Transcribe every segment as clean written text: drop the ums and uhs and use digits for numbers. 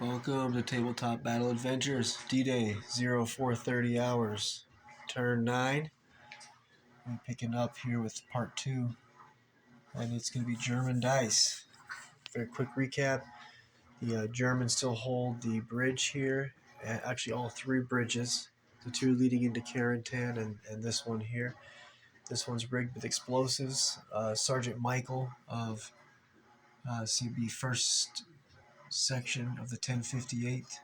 Welcome to Tabletop Battle Adventures, D-Day, 0430 hours, turn 9. We're picking up here with part 2, and it's going to be German dice. Very quick recap, the Germans still hold the bridge here, actually all 3 bridges, the 2 leading into Carentan and this one here. This one's rigged with explosives. Sergeant Michael of CB 1st Section of the 1058th.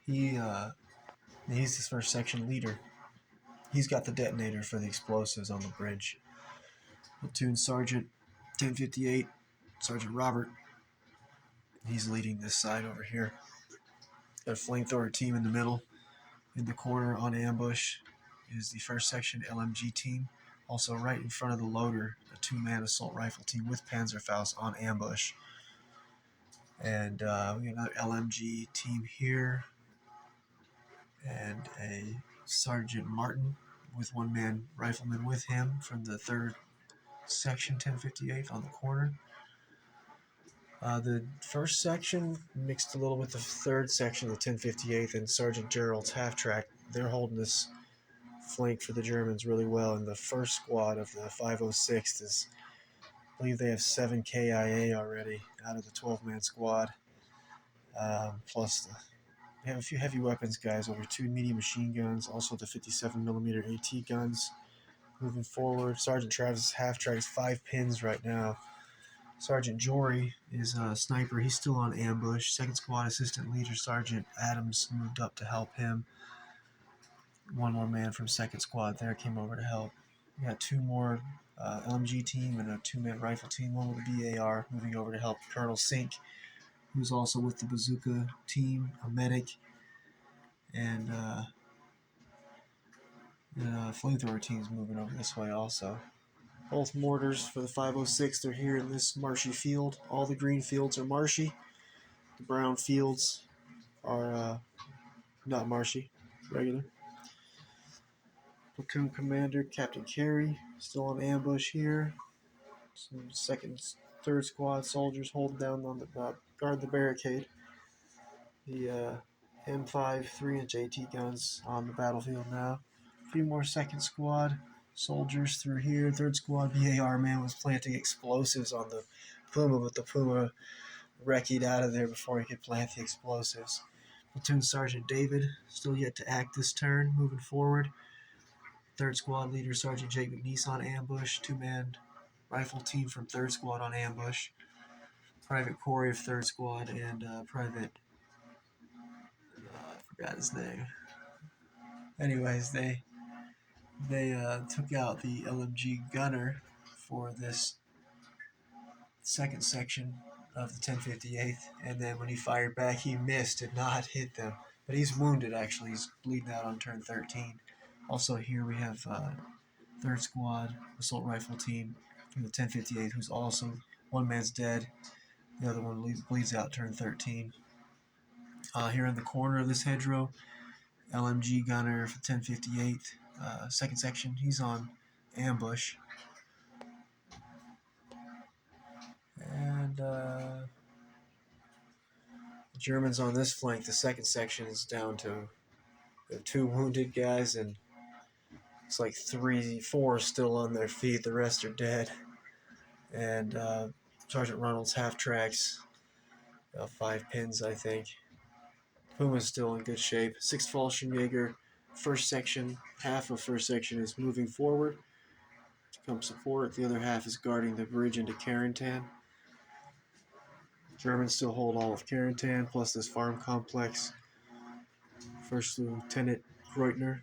He's the first section leader. He's got the detonator for the explosives on the bridge. Platoon Sergeant 1058, Sergeant Robert. He's leading this side over here. Got a flamethrower team in the middle. In the corner on ambush is the first section LMG team. Also right in front of the loader, a 2-man assault rifle team with Panzerfaust on ambush. And we got another LMG team here. And a Sergeant Martin with 1-man rifleman with him from the 3rd section 1058 on the corner. The 1st section mixed a little with the 3rd section of the 1058th and Sergeant Gerald's half-track. They're holding this flank for the Germans really well, and the 1st squad of the 506th is, I believe they have 7 KIA already out of the 12-man squad, plus they have a few heavy weapons guys, over 2 medium machine guns, also the 57mm AT guns. Moving forward, Sergeant Travis' half-track is 5 pins right now. Sergeant Jory is a sniper. He's still on ambush. 2nd squad assistant leader Sergeant Adams moved up to help him. 1 more man from 2nd squad there came over to help. We got 2 more LMG team and a 2-man rifle team, one with a BAR moving over to help Colonel Sink, who's also with the bazooka team, a medic, and flamethrower team's moving over this way also. Both mortars for the 506, they're here in this marshy field. All the green fields are marshy. The brown fields are not marshy, regular. Platoon commander, Captain Carey, still on ambush here. Some 2nd, 3rd squad soldiers holding down on the guard the barricade. The M5 3-inch AT guns on the battlefield now. A few more 2nd squad soldiers through here. 3rd squad BAR man was planting explosives on the Puma, but the Puma wrecked out of there before he could plant the explosives. Platoon Sergeant David still yet to act this turn, moving forward. 3rd squad leader Sergeant Jake McNeese on ambush. 2-man rifle team from 3rd squad on ambush. Private Corey of 3rd squad and Private I forgot his name. Anyways, they took out the LMG gunner for this 2nd section of the 1058th, and then when he fired back, he missed, did not hit them. But he's wounded, actually. He's bleeding out on turn 13. Also here we have 3rd squad assault rifle team from the 1058th, who's also, 1 man's dead. The other one bleeds out turn 13. Here in the corner of this hedgerow, LMG gunner for 1058th, 2nd section. He's on ambush. And the Germans on this flank, the 2nd section is down to 2 wounded guys, and it's like 3-4 still on their feet. The rest are dead. And Sergeant Ronald's half-tracks, 5 pins, I think. Puma's still in good shape. 6th Fallschirmjäger, 1st section, half of 1st section is moving forward to come support. The other half is guarding the bridge into Carentan. Germans still hold all of Carentan, plus this farm complex. 1st Lieutenant Kreutner,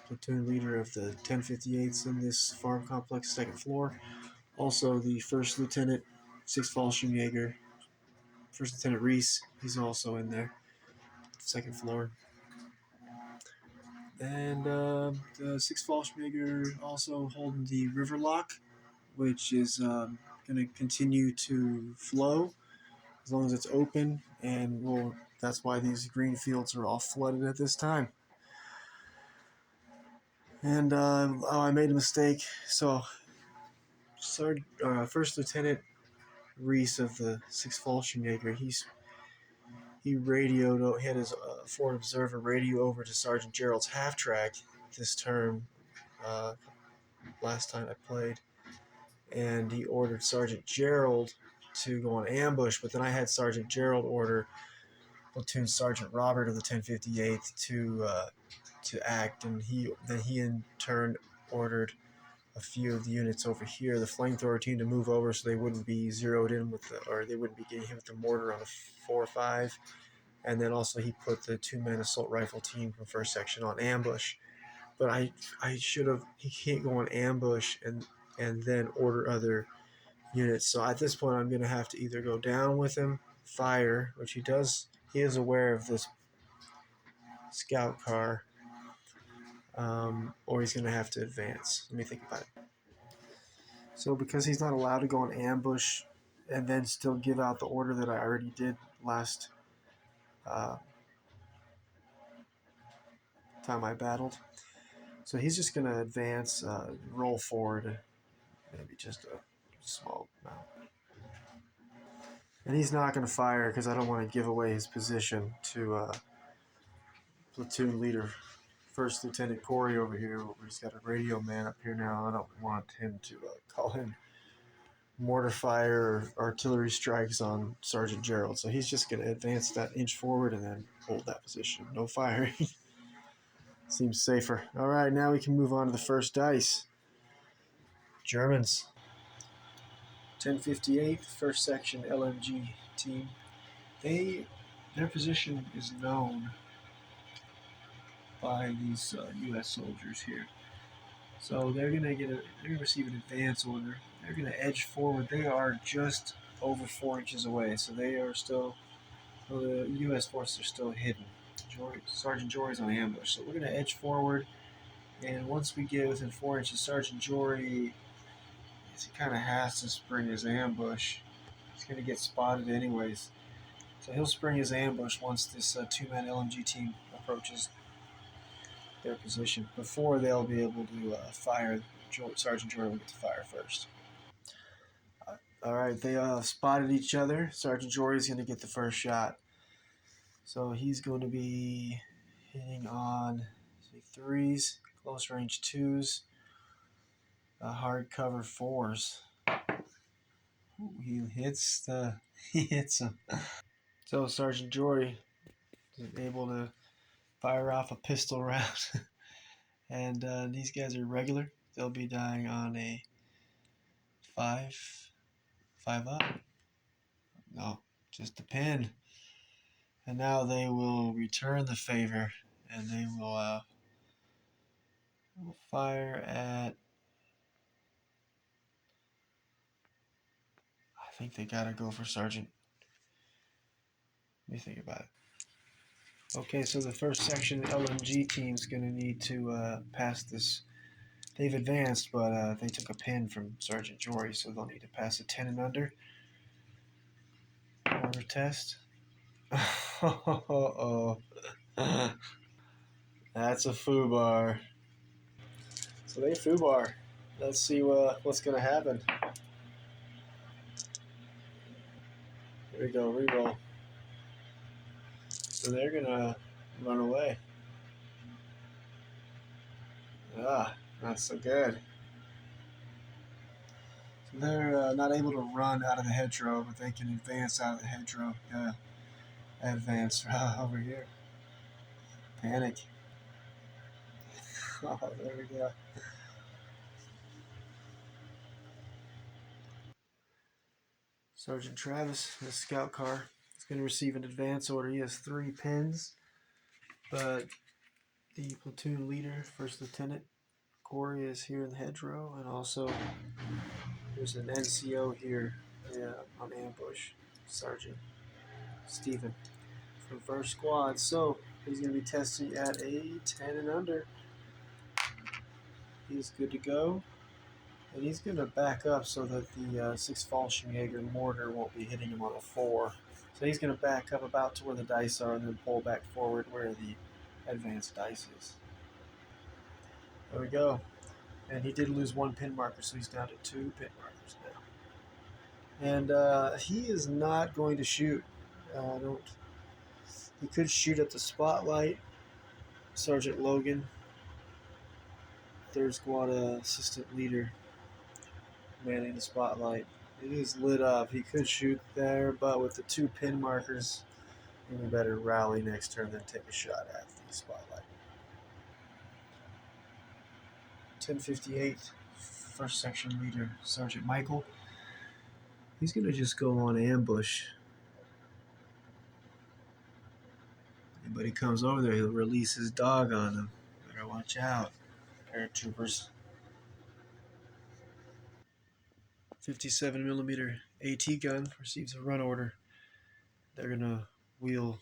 platoon leader of the 1058s in this farm complex, 2nd floor. Also the 1st Lieutenant, 6th Fallschirmjäger, 1st Lieutenant Reese, he's also in there, 2nd floor. And the 6th Fallschirmjäger also holding the river lock, which is going to continue to flow as long as it's open, and that's why these green fields are all flooded at this time. And I made a mistake. So, 1st Lieutenant Reese of the 6th Fallschirmjäger, he radioed. He had his forward observer radio over to Sergeant Gerald's half track this term. Last time I played, and he ordered Sergeant Gerald to go on ambush. But then I had Sergeant Gerald order platoon Sergeant Robert of the 1058th to act, and he in turn ordered a few of the units over here, the flamethrower team, to move over so they wouldn't be zeroed in with or they wouldn't be getting hit with the mortar on a 4-5. And then also he put the 2-man assault rifle team from first section on ambush. But I should have. He can't go on ambush and then order other units. So at this point, I'm going to have to either go down with him, fire, which he does. He is aware of this scout car, or he's going to have to advance. Let me think about it. So because he's not allowed to go on ambush and then still give out the order that I already did last time I battled, so he's just going to advance, roll forward, maybe just a small amount. And he's not going to fire because I don't want to give away his position to platoon leader, First Lieutenant Corey over here. He's got a radio man up here now. I don't want him to call in mortar fire or artillery strikes on Sergeant Gerald. So he's just going to advance that inch forward and then hold that position. No firing. Seems safer. All right, now we can move on to the first dice. Germans. 1058, first section LMG team. Their position is known by these U.S. soldiers here. So they're gonna receive an advance order. They're gonna edge forward. They are just over 4 inches away, so they are still. Well, the U.S. forces are still hidden. Sergeant Jory's on ambush, so we're gonna edge forward. And once we get within 4 inches, Sergeant Jory, he kind of has to spring his ambush. He's gonna get spotted anyways, so he'll spring his ambush once this 2-man LMG team approaches their position. Before they'll be able to fire, Sergeant Jory will get to fire first. All right, they spotted each other. Sergeant Jory is going to get the first shot. So he's going to be hitting on threes, close range twos, hard cover fours. Ooh, he hits him. So Sergeant Jory is able to fire off a pistol round. And these guys are regular. They'll be dying on a 5 up. No, just a pin. And now they will return the favor, and they will fire at. I think they gotta go for Sergeant. Let me think about it. Okay, so the first section LMG team's gonna need to pass this. They've advanced, but they took a pin from Sergeant Jory, so they'll need to pass a 10 and under. Order test. Oh, that's a foobar. So they foobar. Let's see what's gonna happen. Here we go, reroll. So they're gonna run away. Not so good. So they're not able to run out of the hedgerow, but they can advance out of the hedgerow. Advance over here. Panic. Oh, there we go. Sergeant Travis, the scout car, is going to receive an advance order. He has 3 pins, but the platoon leader, First Lieutenant Corey, is here in the hedgerow, and also there's an NCO here on ambush, Sergeant Stephen from first squad. So he's going to be testing at a 10 and under. He's good to go. And he's going to back up so that the 6 Fallschirmjäger mortar won't be hitting him on a 4. So he's going to back up about to where the dice are and then pull back forward where the advanced dice is. There we go. And he did lose 1 pin marker, so he's down to 2 pin markers now. And he is not going to shoot. He could shoot at the spotlight. Sergeant Logan, 3rd Squad Assistant Leader, manning the spotlight. It is lit up. He could shoot there, but with the 2 pin markers, he better rally next turn than take a shot at the spotlight. 1058, 1st Section Leader, Sergeant Michael. He's going to just go on ambush. Anybody comes over there, he'll release his dog on them. Better watch out, paratroopers. 57mm AT gun receives a run order. They're going to wheel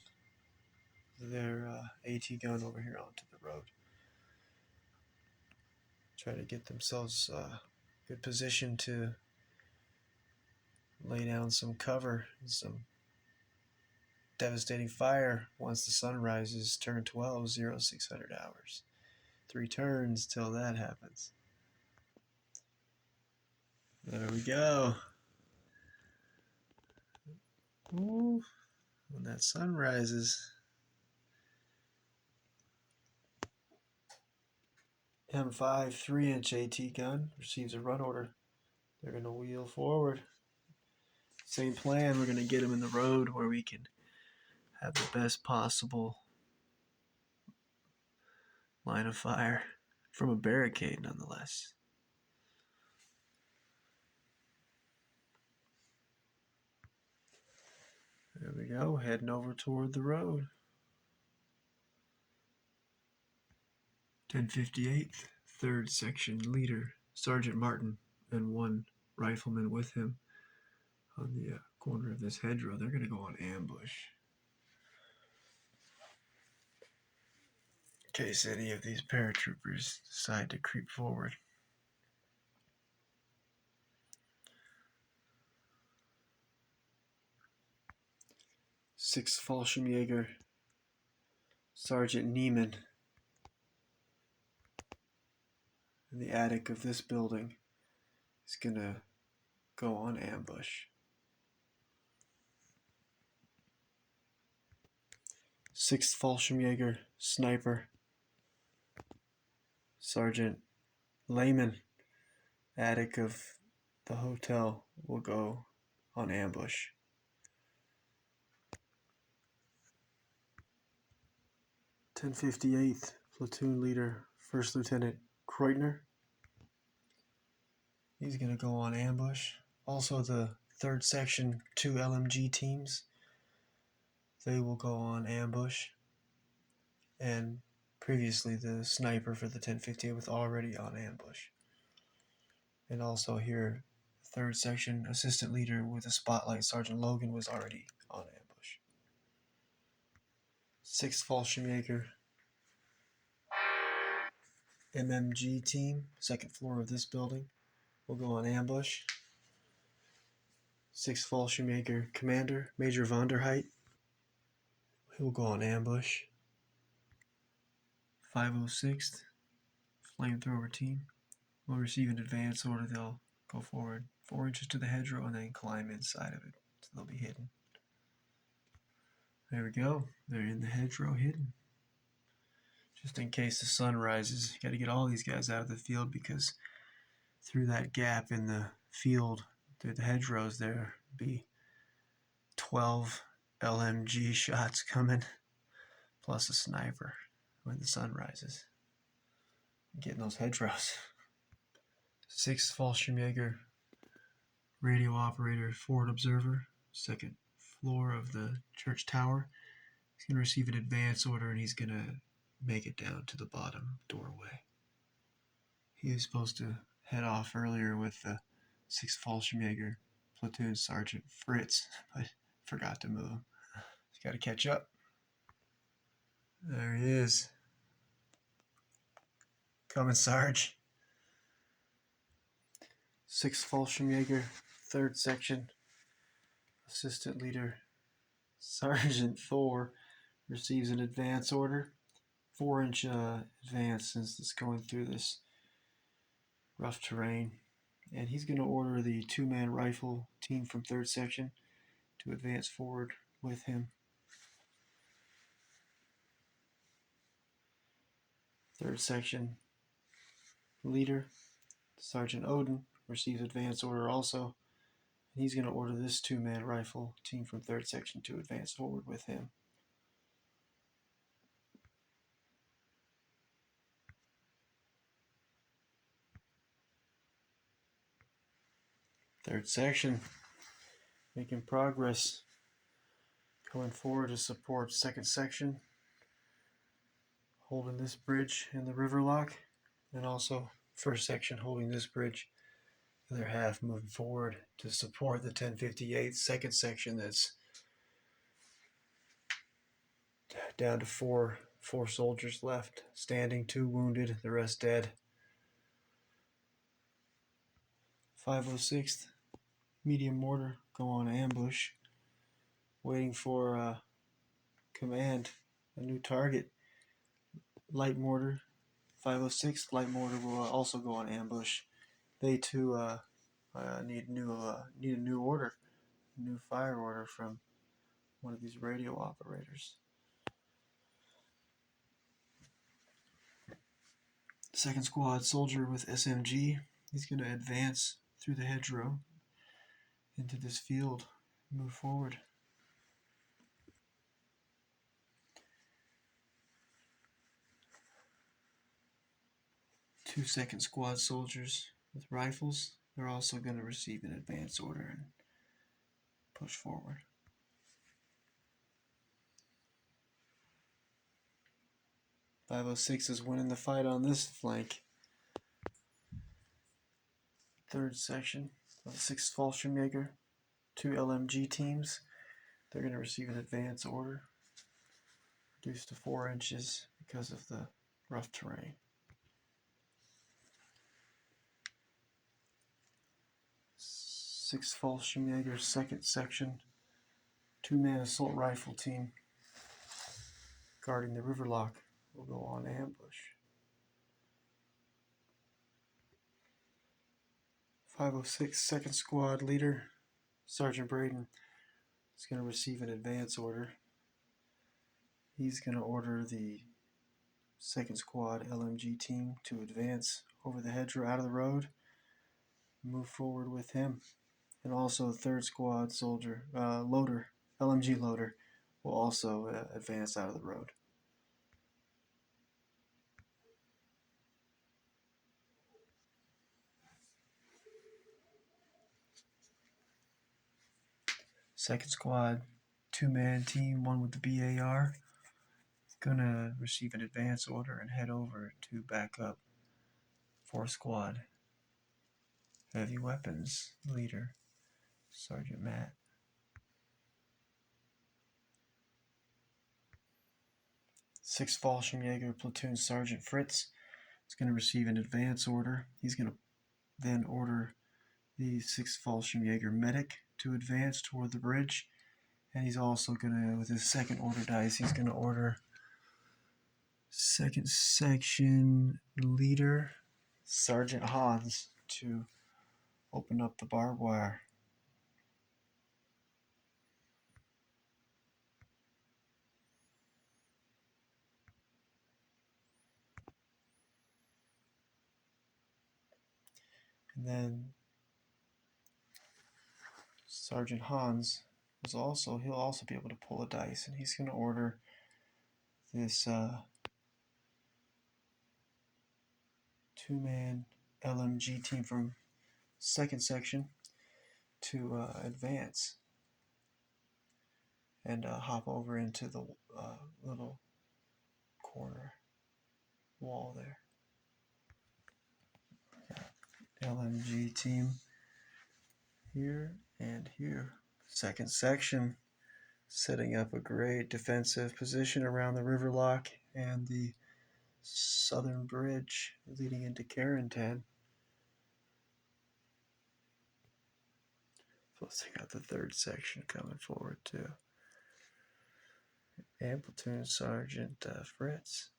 their AT gun over here onto the road. Try to get themselves good position to lay down some cover and some devastating fire once the sun rises. Turn 12, 0600 hours. 3 turns till that happens. There we go. Ooh, when that sun rises. M5 3-inch AT gun receives a run order. They're going to wheel forward. Same plan, we're going to get them in the road where we can have the best possible line of fire from a barricade nonetheless. There we go, heading over toward the road. 1058th, 3rd Section Leader, Sergeant Martin, and 1 rifleman with him on the corner of this hedgerow. They're going to go on ambush in case any of these paratroopers decide to creep forward. Sixth Fallschirmjäger, Sergeant Neiman, in the attic of this building, is going to go on ambush. 6th Fallschirmjäger, Sniper, Sergeant Lehman, attic of the hotel, will go on ambush. 1058th Platoon Leader, 1st Lieutenant Kreutner. He's going to go on ambush. Also the 3rd Section 2 LMG teams, they will go on ambush. And previously the sniper for the 1058 was already on ambush. And also here, 3rd Section Assistant Leader with a spotlight, Sergeant Logan, was already on ambush. 6th Fallschirmjäger MMG team, 2nd floor of this building, will go on ambush. 6th Fallschirmjäger Commander, Major Vonderheit, he will go on ambush. 506th Flamethrower team will receive an advance order. They'll go forward 4 inches to the hedgerow and then climb inside of it, so they'll be hidden. There we go. They're in the hedgerow hidden. Just in case the sun rises, you got to get all these guys out of the field, because through that gap in the field, through the hedgerows, there be 12 LMG shots coming, plus a sniper when the sun rises. Getting those hedgerows. 6th Fallschirmjäger radio operator, forward observer, 2nd floor of the church tower. He's going to receive an advance order and he's going to make it down to the bottom doorway. He was supposed to head off earlier with the 6th Fallschirmjäger platoon sergeant Fritz, but forgot to move. He's got to catch up. There he is. Coming, Sarge. 6th Fallschirmjäger, 3rd Section, Assistant Leader Sergeant Thor receives an advance order. 4-inch advance, since it's going through this rough terrain. And he's going to order the 2-man rifle team from 3rd Section to advance forward with him. 3rd Section leader, Sergeant Odin, receives advance order also. And he's going to order this 2-man rifle team from 3rd Section to advance forward with him. 3rd Section making progress, coming forward to support 2nd Section, holding this bridge in the river lock, and also 1st Section holding this bridge in their half, moving forward to support the 1058th 2nd Section that's down to four soldiers left standing, 2 wounded, the rest dead. 506th medium mortar go on ambush, waiting for command, a new target. Light mortar, 506th light mortar will also go on ambush. They too need a new order, a new fire order from one of these radio operators. 2nd squad soldier with SMG, he's going to advance through the hedgerow into this field, move forward. 2 2nd squad soldiers with rifles, they're also going to receive an advance order and push forward. 506 is winning the fight on this flank. 3rd Section of the 6th Fallschirmjäger, 2 LMG teams, they're going to receive an advance order, reduced to 4 inches because of the rough terrain. 6th Fallschirmjäger 2nd Section, 2-man assault rifle team guarding the river lock will go on ambush. 506 2nd Squad leader, Sergeant Braden, is going to receive an advance order. He's going to order the 2nd Squad LMG team to advance over the hedgerow out of the road, move forward with him. And also 3rd Squad soldier, loader, LMG loader, will also advance out of the road. Second squad, 2-man team, one with the BAR, gonna receive an advance order and head over to back up 4th squad. Heavy weapons leader, Sergeant Matt. 6th Fallschirmjäger platoon Sergeant Fritz is going to receive an advance order. He's going to then order the 6th Fallschirmjäger medic to advance toward the bridge. And he's also going to, with his 2nd order dice, he's going to order 2nd Section leader Sergeant Hans to open up the barbed wire. And then Sergeant Hans he'll also be able to pull a dice, and he's going to order this 2-man LMG team from 2nd Section to advance and hop over into the little corner wall there. LMG team here and here. 2nd Section setting up a great defensive position around the river lock and the southern bridge leading into Carrington. Plus, they got the 3rd Section coming forward too. And platoon Sergeant Fritz.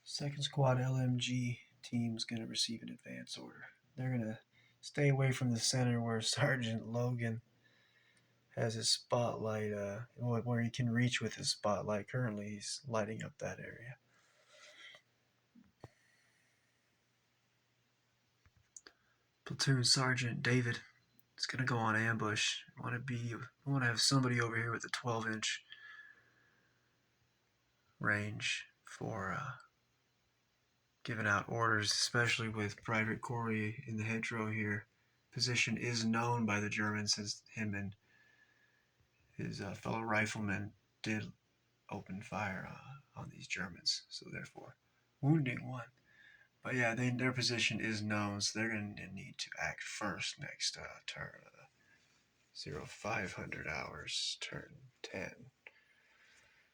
Second squad LMG team's going to receive an advance order. They're going to stay away from the center where Sergeant Logan has his spotlight, where he can reach with his spotlight. Currently, he's lighting up that area. Platoon Sergeant David is going to go on ambush. I want to have somebody over here with a 12-inch range for giving out orders, especially with Private Corey in the hedgerow here. Position is known by the Germans, as him and his fellow riflemen did open fire on these Germans, so therefore wounding one. But yeah, their position is known, so they're going to need to act first next turn. 0500 hours, turn 10.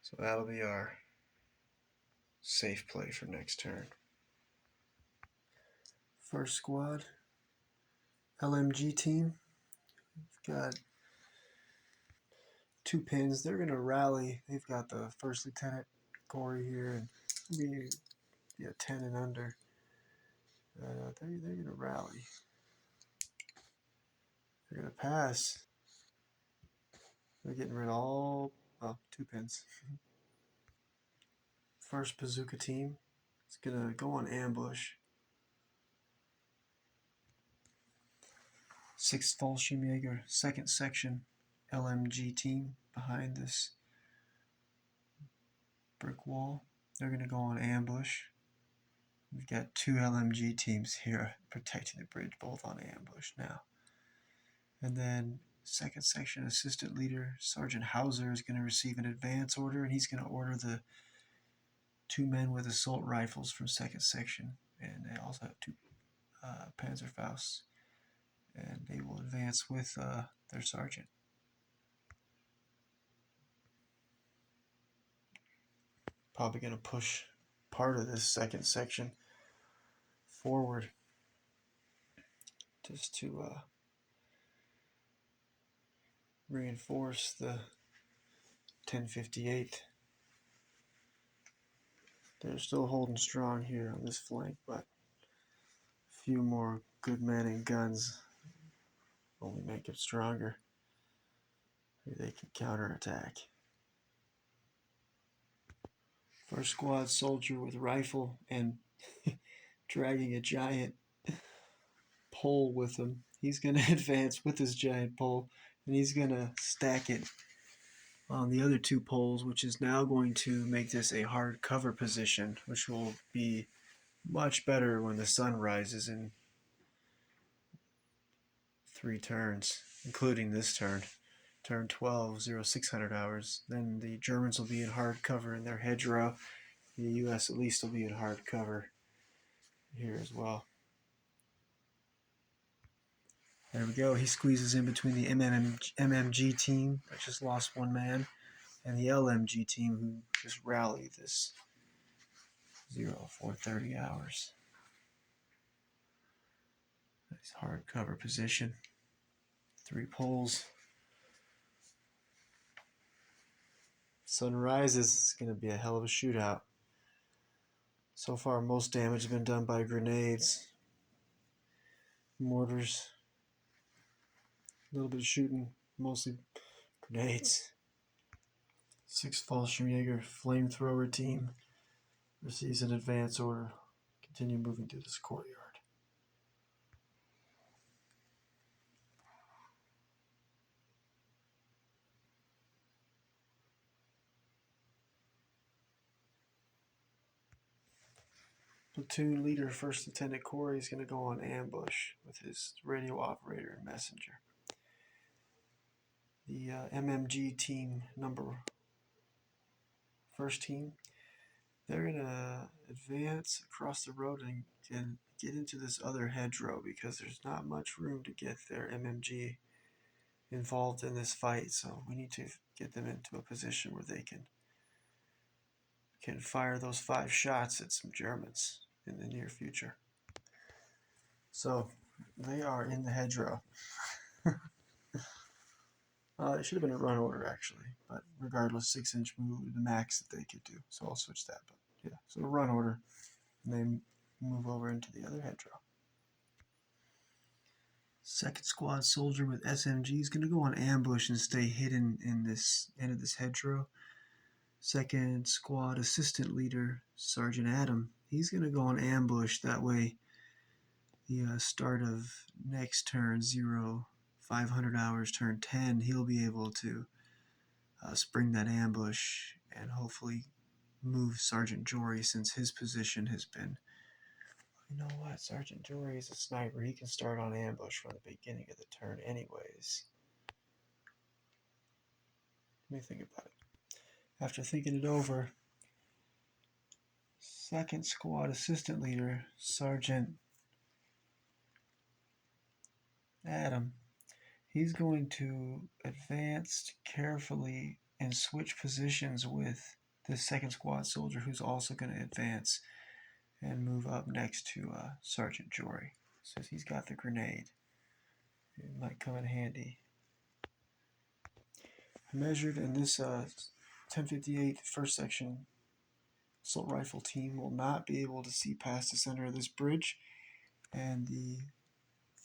So that'll be our safe play for next turn. First squad, LMG team. We've got 2 pins. They're going to rally. They've got the First Lieutenant Corey here, and be 10 and under. They're going to rally. They're going to pass. They're getting rid of all 2 pins. First bazooka team is going to go on ambush. 6th Fallschirmjäger, 2nd section LMG team behind this brick wall. They're going to go on ambush. We've got 2 LMG teams here protecting the bridge, both on ambush now. And then 2nd section assistant leader Sergeant Hauser is going to receive an advance order, and he's going to order the 2 men with assault rifles from 2nd section, and they also have 2 Panzerfausts, and they will advance with their sergeant. Probably going to push part of this 2nd section forward just to reinforce the 1058th. They're still holding strong here on this flank, but a few more good men and guns only make it stronger. Maybe they can counterattack. First squad soldier with rifle and dragging a giant pole with him. He's going to advance with his giant pole, and he's going to stack it on the other 2 poles, which is now going to make this a hard cover position, which will be much better when the sun rises in 3 turns, including this turn, turn 12, 0600 hours. Then the Germans will be in hard cover in their hedgerow. The U.S. at least will be in hard cover here as well. There we go. He squeezes in between the MMG team that just lost 1 man and the LMG team who just rallied this 0430 hours. Nice hard cover position. 3 poles. Sun rises. It's going to be a hell of a shootout. So far, most damage has been done by grenades, mortars, a little bit of shooting, mostly grenades. 6th Fallschirmjäger flamethrower team receives an advance order. Continue moving through this courtyard. Platoon leader 1st Lieutenant Corey is going to go on ambush with his radio operator and messenger. The MMG team, first team, they're going to advance across the road and get into this other hedgerow because there's not much room to get their MMG involved in this fight. So we need to get them into a position where they can fire those 5 shots at some Germans in the near future. So they are in the hedgerow. It should have been a run order actually, but regardless, 6-inch move would be the max that they could do. So I'll switch that. But yeah, so a run order, and then move over into the other hedgerow. Second squad soldier with SMG is going to go on ambush and stay hidden in this end of this hedgerow. Second squad assistant leader, Sergeant Adam, he's going to go on ambush. That way, the start of next turn, 0500 hours, turn 10, he'll be able to spring that ambush and hopefully move Sergeant Jory, since his position has been... You know what? Sergeant Jory is a sniper. He can start on ambush from the beginning of the turn anyways. Let me think about it. After thinking it over, second squad assistant leader, Sergeant Adam, he's going to advance carefully and switch positions with the second squad soldier, who's also going to advance and move up next to Sergeant Jory. Says he's got the grenade. It might come in handy. I measured in this 1058 first section assault rifle team will not be able to see past the center of this bridge, and the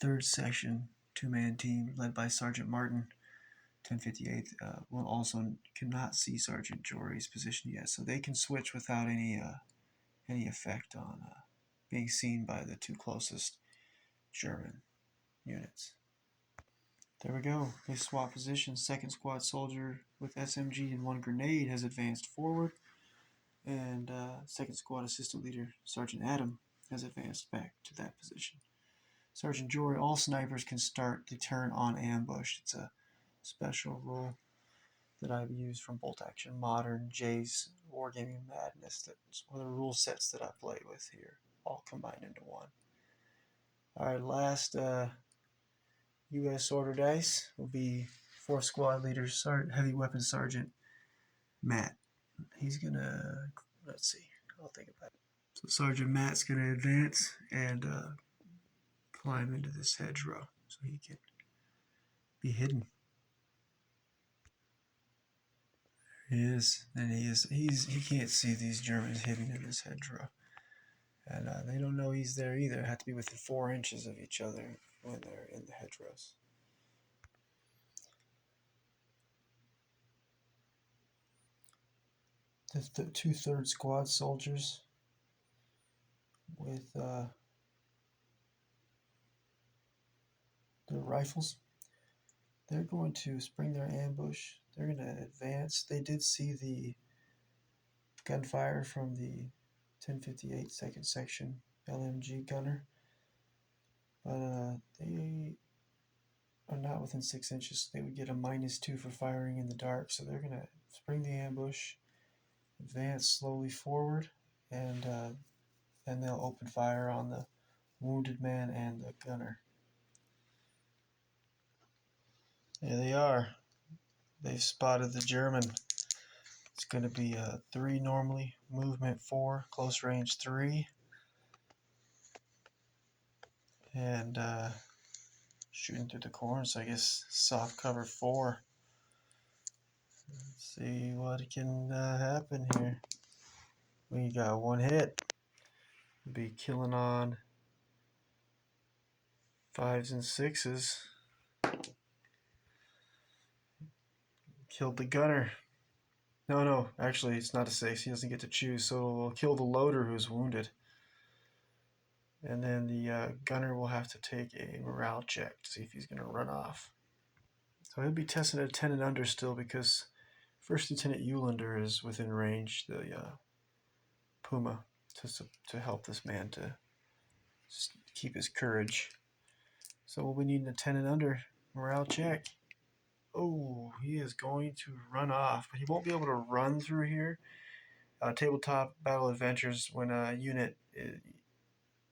third section two-man team led by Sergeant Martin, 1058, will also cannot see Sergeant Jory's position yet, so they can switch without any effect on being seen by the two closest German units. There we go. They swap positions. Second squad soldier with SMG and one grenade has advanced forward, and second squad assistant leader Sergeant Adam has advanced back to that position. Sergeant Jory, all snipers can start the turn on ambush. It's a special rule that I've used from Bolt Action Modern, Jay's Wargaming Madness. That's one of the rule sets that I play with here, all combined into one. Alright, last U.S. order dice will be 4th Squad Leader Heavy Weapons Sergeant Matt. He's gonna, let's see, I'll think about it. So Sergeant Matt's gonna advance and climb into this hedgerow so he can be hidden. He is, and he can't see these Germans hidden in this hedgerow. And they don't know he's there either. They have to be within 4 inches of each other when they're in the hedgerows. The 2/3 squad soldiers with their rifles, they're going to spring their ambush. They're going to advance. They did see the gunfire from the 1058 second section LMG gunner, but they are not within 6 inches. They would get a -2 for firing in the dark, so they're going to spring the ambush, advance slowly forward, and then they'll open fire on the wounded man and the gunner. There they are. They've spotted the German. It's going to be 3 normally, movement 4, close range 3, and shooting through the corners, so I guess soft cover 4. Let's see what can happen here. We got 1 hit. Be killing on 5s and 6s. Killed the gunner. No, actually it's not a 6. He doesn't get to choose, so we'll kill the loader who's wounded. And then the gunner will have to take a morale check to see if he's going to run off. So he'll be testing at 10 and under still, because First Lieutenant Eulander is within range, the Puma, to help this man to keep his courage. So we'll be needing a 10 and under morale check. Oh, he is going to run off, but he won't be able to run through here. Tabletop Battle Adventures, when a unit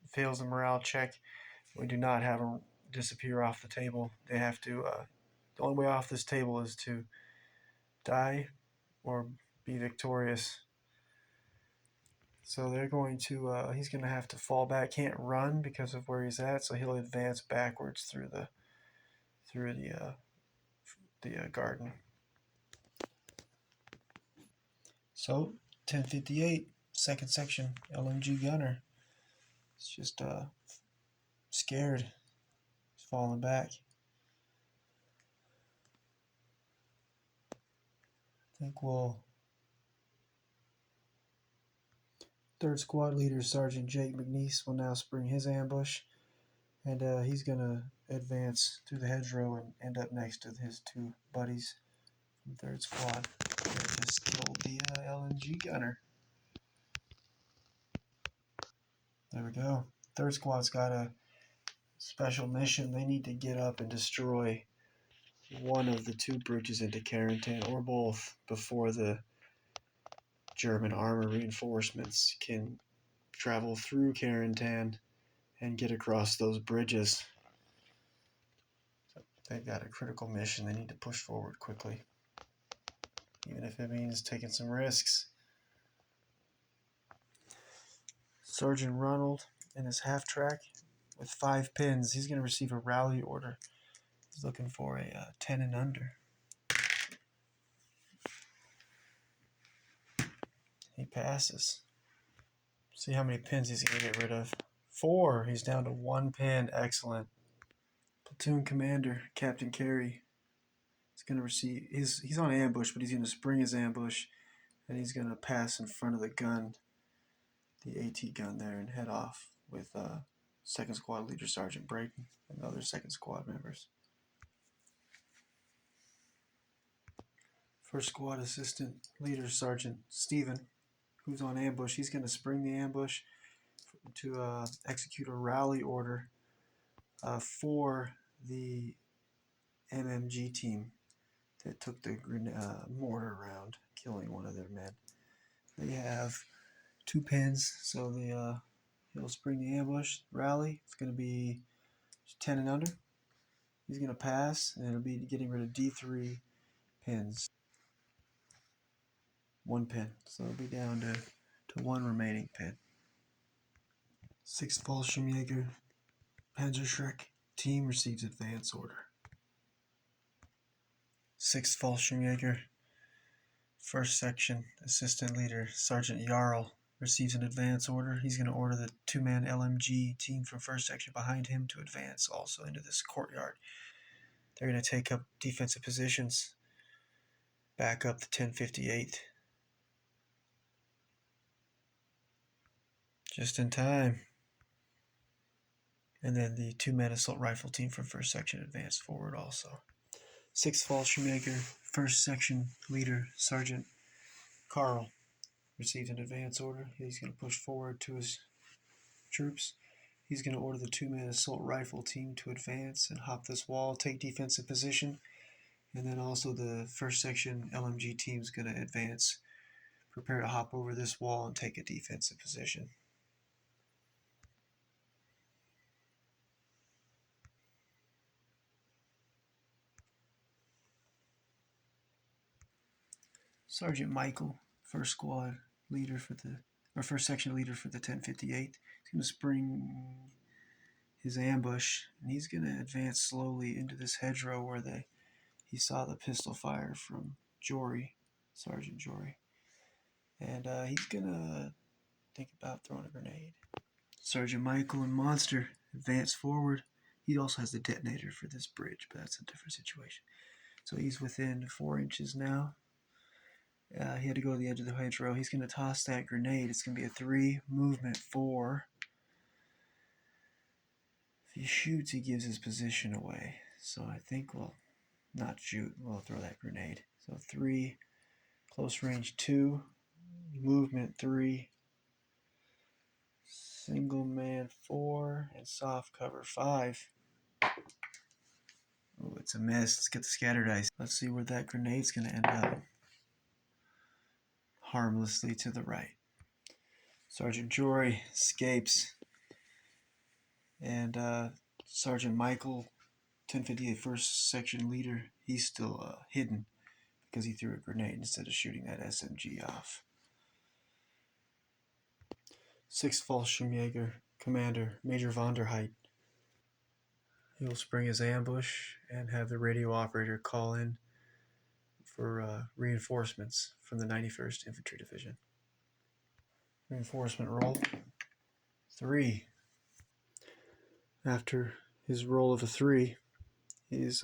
fails a morale check, we do not have them disappear off the table. They have to, the only way off this table is to die or be victorious. So they're going to, he's going to have to fall back. Can't run because of where he's at, so he'll advance backwards through the garden. So 1058, second section, LMG gunner. It's just scared. He's falling back. I think we'll... Third squad leader Sergeant Jake McNeese will now spring his ambush, and he's going to advance through the hedgerow and end up next to his two buddies from third squad. They just killed the LNG gunner. There we go. Third squad's got a special mission. They need to get up and destroy one of the two bridges into Carentan, or both, before the German armor reinforcements can travel through Carentan and get across those bridges. So they've got a critical mission. They need to push forward quickly, even if it means taking some risks. Sergeant Ronald in his half-track with 5 pins. He's going to receive a rally order. He's looking for a 10 and under. He passes. See how many pins he's going to get rid of. 4. He's down to 1 pin. Excellent. Platoon commander Captain Carey is going to receive... He's on ambush, but he's going to spring his ambush, and he's going to pass in front of the gun, the AT gun there, and head off with second squad leader Sergeant Brayton and other second squad members. First squad assistant leader Sergeant Stephen, who's on ambush, he's going to spring the ambush to execute a rally order for the MMG team that took the mortar round, killing one of their men. They have 2 pins, so he'll spring the ambush rally. It's going to be 10 and under. He's going to pass, and it'll be getting rid of D3 pins. 1 pin, so it'll be down to 1 remaining pin. 6th Fallschirmjäger Panzerschreck team receives advance order. 6th Fallschirmjäger First Section Assistant Leader Sergeant Jarl receives an advance order. He's going to order the 2-man LMG team from First Section behind him to advance also into this courtyard. They're going to take up defensive positions, back up the 1058. Just in time. And then the 2-man assault rifle team from First Section advanced forward also. 6th Fallschirmjäger First Section Leader Sergeant Carl receives an advance order. He's going to push forward to his troops. He's going to order the 2-man assault rifle team to advance and hop this wall, take defensive position. And then also the First Section LMG team is going to advance, prepare to hop over this wall and take a defensive position. Sergeant Michael, first squad leader for the, or first section leader for the 1058. He's going to spring his ambush, and he's going to advance slowly into this hedgerow where he saw the pistol fire from Jory, Sergeant Jory. And he's going to think about throwing a grenade. Sergeant Michael and Monster advance forward. He also has the detonator for this bridge, but that's a different situation. So he's within 4 inches now. He had to go to the edge of the hedgerow. He's going to toss that grenade. It's going to be a 3, movement 4. If he shoots, he gives his position away. So I think we'll not shoot. We'll throw that grenade. So 3, close range 2, movement 3, single man 4, and soft cover 5. Oh, it's a miss. Let's get the scatter dice. Let's see where that grenade's going to end up. Harmlessly to the right. Sergeant Jory escapes, and Sergeant Michael, 1058 First Section Leader, he's still hidden because he threw a grenade instead of shooting that SMG off. 6th Fallschirmjäger Commander Major von der Heid. He will spring his ambush and have the radio operator call in for reinforcements from the 91st Infantry Division. Reinforcement roll 3. After his roll of a 3. His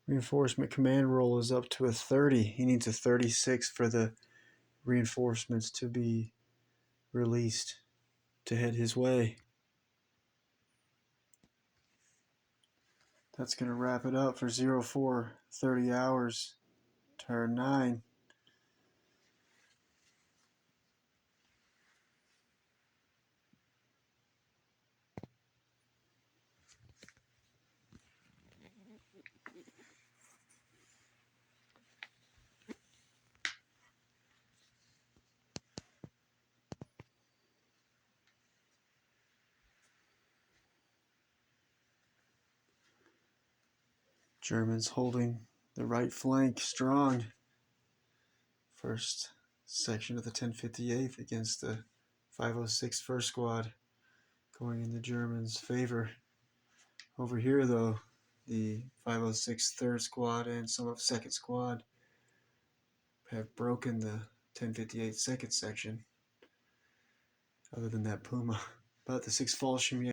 reinforcement command roll is up to a 30. He needs a 36 for the reinforcements to be released to head his way. That's going to wrap it up for 0430 hours, turn 9. Germans holding the right flank strong. First section of the 1058th against the 506 First Squad going in the Germans' favor. Over here, though, the 506 Third Squad and some of 2nd Squad have broken the 1058 Second Section. Other than that Puma, but the 6th Fallschirmjäger